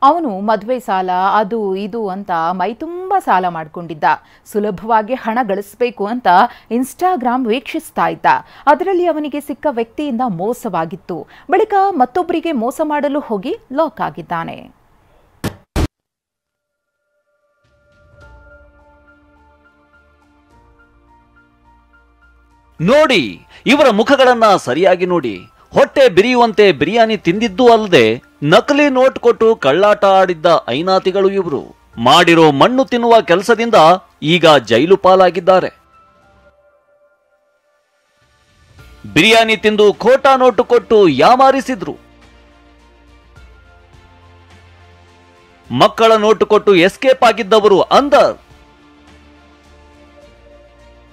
ಅವನು ಮದುವೆ ಸಾಲ ಅದು ಇದು ಅಂತ ಮೈತುಂಬ ಸಾಲ ಮಾಡಿಕೊಂಡಿದ್ದ. ಸುಲಭವಾಗಿ ಹಣ ಗಳಿಸಬೇಕು ಅಂತ ಇನ್ಸ್ಟಾಗ್ರಾಮ್ ವೀಕ್ಷಿಸ್ತಾ ಇದ್ದ. ಅದರಲ್ಲಿ ಅವನಿಗೆ ಸಿಕ್ಕ ವ್ಯಕ್ತಿಯಿಂದ ಮೋಸವಾಗಿತ್ತು. ಬಳಿಕ ಮತ್ತೊಬ್ಬರಿಗೆ ಮೋಸ ಮಾಡಲು ಹೋಗಿ ಲಾಕ್ ಆಗಿದ್ದಾನೆ. ನೋಡಿ, ಇವರ ಮುಖಗಳನ್ನ ಸರಿಯಾಗಿ ನೋಡಿ. ಹೊಟ್ಟೆ ಬಿರಿಯುವಂತೆ ಬಿರಿಯಾನಿ ತಿಂದಿದ್ದೂ ಅಲ್ಲದೆ ನಕಲಿ ನೋಟ್ ಕೊಟ್ಟು ಕಳ್ಳಾಟ ಆಡಿದ್ದ ಐನಾತಿಗಳು ಇವರು. ಮಾಡಿರೋ ಮಣ್ಣು ತಿನ್ನುವ ಕೆಲಸದಿಂದ ಈಗ ಜೈಲು ಪಾಲಾಗಿದ್ದಾರೆ. ಬಿರಿಯಾನಿ ತಿಂದು ಖೋಟಾ ನೋಟು ಕೊಟ್ಟು ಯಾಮಾರಿಸಿದ್ರು. ಮಕ್ಕಳ ನೋಟು ಕೊಟ್ಟು ಎಸ್ಕೇಪ್ ಆಗಿದ್ದವರು ಅಂದರ್.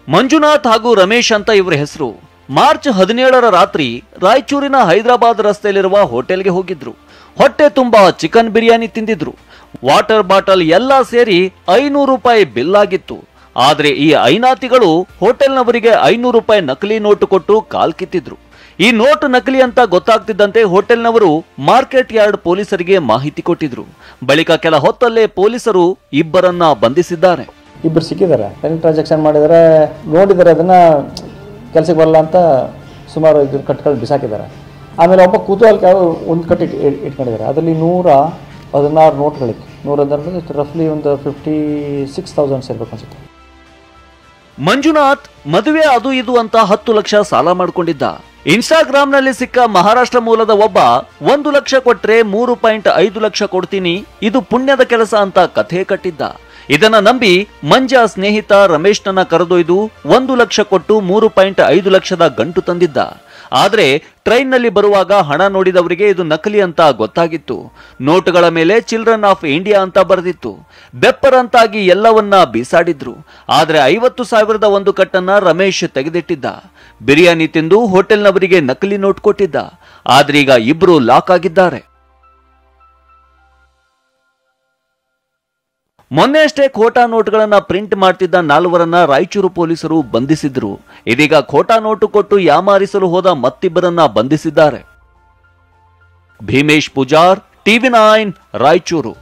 ಮಂಜುನಾಥ್ ಹಾಗೂ ರಮೇಶ್ ಅಂತ ಇವರ ಹೆಸರು. ಮಾರ್ಚ್ 17ರ ರಾತ್ರಿ ರಾಯಚೂರಿನ ಹೈದರಾಬಾದ್ ರಸ್ತೆಯಲ್ಲಿರುವ ಹೋಟೆಲ್ಗೆ ಹೋಗಿದ್ರು. ಹೊಟ್ಟೆ ತುಂಬಾ ಚಿಕನ್ ಬಿರಿಯಾನಿ ತಿಂದಿದ್ರು. ವಾಟರ್ ಬಾಟಲ್ ಎಲ್ಲ ಸೇರಿ 500 ರೂಪಾಯಿ ಬಿಲ್ ಆಗಿತ್ತು. ಆದ್ರೆ ಈ ಐನಾತಿಗಳು ಹೋಟೆಲ್ನವರಿಗೆ 500 ರೂಪಾಯಿ ನಕಲಿ ನೋಟು ಕೊಟ್ಟು ಕಾಲ್ ಕಿತ್ತಿದ್ರು. ಈ ನೋಟು ನಕಲಿ ಅಂತ ಗೊತ್ತಾಗ್ತಿದ್ದಂತೆ ಹೋಟೆಲ್ನವರು ಮಾರ್ಕೆಟ್ ಯಾರ್ಡ್ ಪೊಲೀಸರಿಗೆ ಮಾಹಿತಿ ಕೊಟ್ಟಿದ್ರು. ಬಳಿಕ ಕೆಲ ಹೊತ್ತಲ್ಲೇ ಪೊಲೀಸರು ಇಬ್ಬರನ್ನ ಬಂಧಿಸಿದ್ದಾರೆ. ಇಬ್ಬರು ಸಿಕ್ಕಿದ್ದಾರೆ. ಟ್ರಾನ್ಸಾಕ್ಷನ್ ಮಾಡಿದರೆ ನೋಡಿದರೆ ಅದನ್ನ ಕೆಲಸಕ್ಕೆ ಬರಲ್ಲ ಅಂತ ಸುಮಾರು ಕಟ್ಗಳು ಬಿಸಾಕಿದ್ದಾರೆ. ಆಮೇಲೆ ಒಬ್ಬ ಕುತೂಹಲಕ್ಕೆ ಒಂದು ಕಟ್ಟಿ ಇಟ್ಕೊಂಡಿದ್ದಾರೆ. ಅದರಲ್ಲಿ 116 ನೋಟ್ಗಳಿತ್ತು. 116 ರಫ್ಲಿ ಒಂದು 56,000 ಸೇರ್ಬೇಕು ಅನ್ಸುತ್ತೆ. ಮಂಜುನಾಥ್ ಮದುವೆ ಅದು ಇದು ಅಂತ 10 ಲಕ್ಷ ಸಾಲ ಮಾಡಿಕೊಂಡಿದ್ದ. ಇನ್ಸ್ಟಾಗ್ರಾಮ್ನಲ್ಲಿ ಸಿಕ್ಕ ಮಹಾರಾಷ್ಟ್ರ ಮೂಲದ ಒಬ್ಬ 1 ಲಕ್ಷ ಕೊಟ್ರೆ 3.5 ಲಕ್ಷ ಕೊಡ್ತೀನಿ, ಇದು ಪುಣ್ಯದ ಕೆಲಸ ಅಂತ ಕಥೆ ಕಟ್ಟಿದ್ದ. ಇದನ್ನ ನಂಬಿ ಮಂಜಾ ಸ್ನೇಹಿತ ರಮೇಶ್ನನ್ನ ಕರೆದೊಯ್ದು 1 ಲಕ್ಷ ಕೊಟ್ಟು 3.5 ಲಕ್ಷದ ಗಂಟು ತಂದಿದ್ದ. ಆದ್ರೆ ಟ್ರೈನ್ನಲ್ಲಿ ಬರುವಾಗ ಹಣ ನೋಡಿದವರಿಗೆ ಇದು ನಕಲಿ ಅಂತ ಗೊತ್ತಾಗಿತ್ತು. ನೋಟುಗಳ ಮೇಲೆ ಚಿಲ್ಡ್ರನ್ ಆಫ್ ಇಂಡಿಯಾ ಅಂತ ಬರೆದಿತ್ತು. ಬೆಪ್ಪರಂತಾಗಿ ಎಲ್ಲವನ್ನ ಬೀಸಾಡಿದ್ರು. ಆದ್ರೆ 50,000ದ ಒಂದು ಕಟ್ಟನ್ನ ರಮೇಶ್ ತೆಗೆದಿಟ್ಟಿದ್ದ. ಬಿರಿಯಾನಿ ತಿಂದು ಹೋಟೆಲ್ನವರಿಗೆ ನಕಲಿ ನೋಟ್ ಕೊಟ್ಟಿದ್ದ. ಆದ್ರೀಗ ಇಬ್ರು ಲಾಕ್ ಆಗಿದ್ದಾರೆ. ಮೊನ್ನೆಯಷ್ಟೇ ಖೋಟಾ ನೋಟುಗಳನ್ನ ಪ್ರಿಂಟ್ ಮಾಡ್ತಿದ್ದ 4ವರನ್ನ ರಾಯಚೂರು ಪೊಲೀಸರು ಬಂಧಿಸಿದ್ರು. ಇದೀಗ ಖೋಟಾ ನೋಟು ಕೊಟ್ಟು ಯಾಮಾರಿಸಲು ಹೋದ ಮತ್ತಿಬ್ಬರನ್ನ ಬಂಧಿಸಿದ್ದಾರೆ. ಭೀಮೇಶ್ ಪೂಜಾರ್, TV9 ರಾಯಚೂರು.